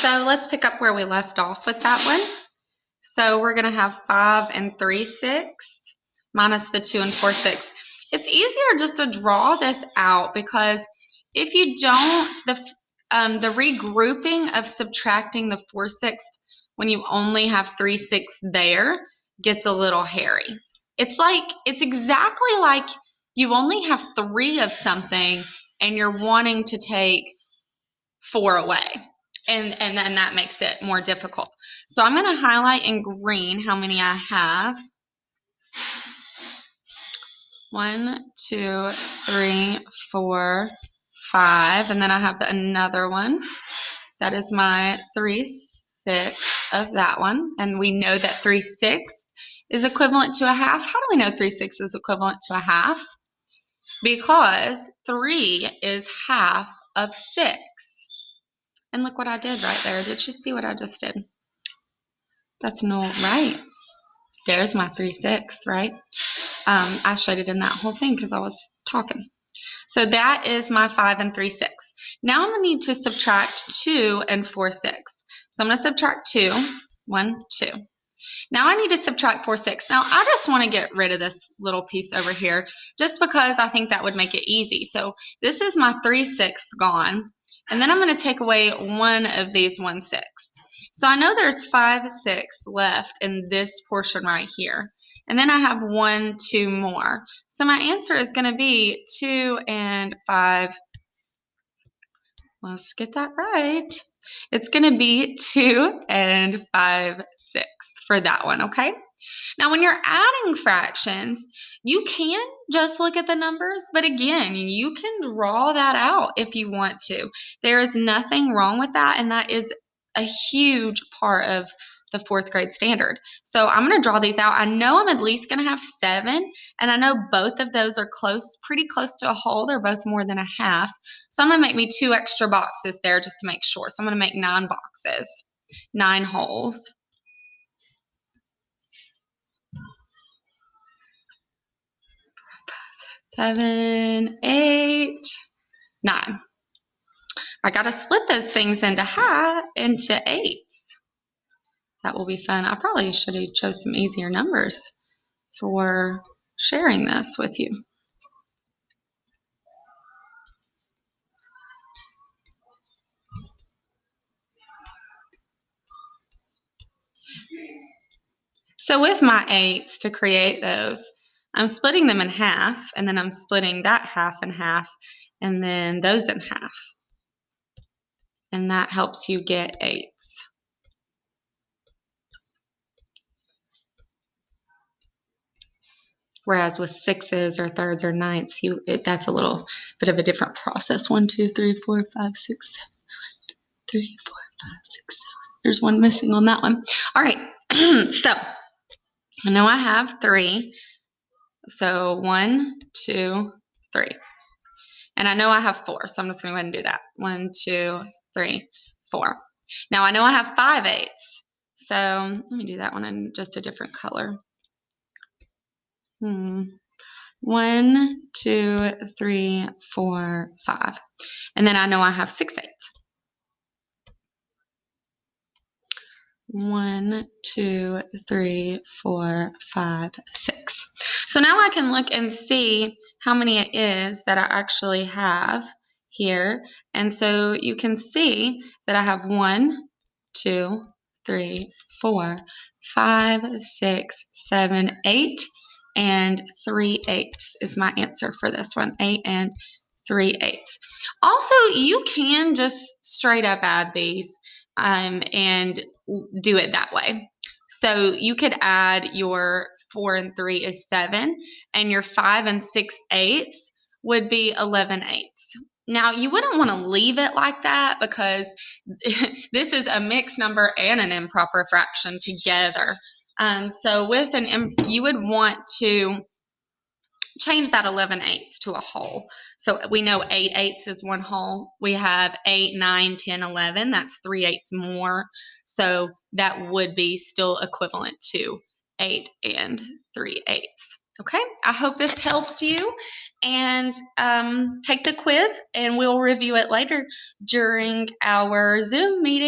So let's pick up where we left off with that one. So we're going to have 5 and 3/6 minus the 2 and 4/6. It's easier just to draw this out because if you don't, the regrouping of subtracting the 4/6 when you only have 3/6 there gets a little hairy. It's exactly like you only have 3 of something and you're wanting to take 4 away. And then that makes it more difficult. So I'm going to highlight in green how many I have. 1, 2, 3, 4, 5. And then I have another one. That is my 3/6 of that one. And we know that 3/6 is equivalent to a half. How do we know 3/6 is equivalent to a half? Because 3 is half of 6. And look what I did right there. Did you see what I just did? That's not right. There's my 3/6, right? I showed it in that whole thing because I was talking. So that is my 5 and 3/6. Now I'm going to need to subtract 2 and 4/6. So I'm going to subtract 2. 1, 2. Now I need to subtract 4/6. Now I just want to get rid of this little piece over here just because I think that would make it easy. So this is my 3/6 gone. And then I'm going to take away one of these 1/6. So I know there's 5/6 left in this portion right here. And then I have 1, 2 more. So my answer is going to be 2 and 5. Let's get that right. It's going to be 2 and 5/6 for that one, okay? Now, when you're adding fractions, you can just look at the numbers, but again, you can draw that out if you want to. There is nothing wrong with that, and that is a huge part of the 4th grade standard. So I'm going to draw these out. I know I'm at least going to have 7, and I know both of those are pretty close to a whole. They're both more than a half. So I'm going to make me 2 extra boxes there just to make sure. So I'm going to make 9 boxes, 9 holes. 7, 8, 9. I got to split those things into 8s. That will be fun. I probably should have chose some easier numbers for sharing this with you. So with my 8s, to create those, I'm splitting them in half, and then I'm splitting that half in half, and then those in half. And that helps you get 8s. Whereas with 6s or 3rds or 9ths, that's a little bit of a different process. 1, 2, 3, 4, 5, 6, 7, 3, 4, 5, 6, 7. There's one missing on that one. All right, so I know I have 3. So 1, 2, 3. And I know I have 4, so I'm just going to go ahead and do that. 1, 2, 3, 4. Now I know I have 5/8. So let me do that one in just a different color. 1, 2, 3, 4, 5. And then I know I have 6/8. 1, 2, 3, 4, 5, 6. So now I can look and see how many it is that I actually have here. And so you can see that I have 1, 2, 3, 4, 5, 6, 7, 8, and 3/8 is my answer for this one. 8 and 3/8. Also, you can just straight up add these and do it that way. So you could add your 4 and 3 is 7, and your 5 and 6/8 would be 11/8. Now, you wouldn't want to leave it like that because this is a mixed number and an improper fraction together. So with you would want to change that 11/8 to a whole. So we know 8/8 is one whole. We have 8, 9, 10, 11. That's 3/8 more. So that would be still equivalent to 8 and 3/8. Okay, I hope this helped you. And take the quiz, and we'll review it later during our Zoom meeting.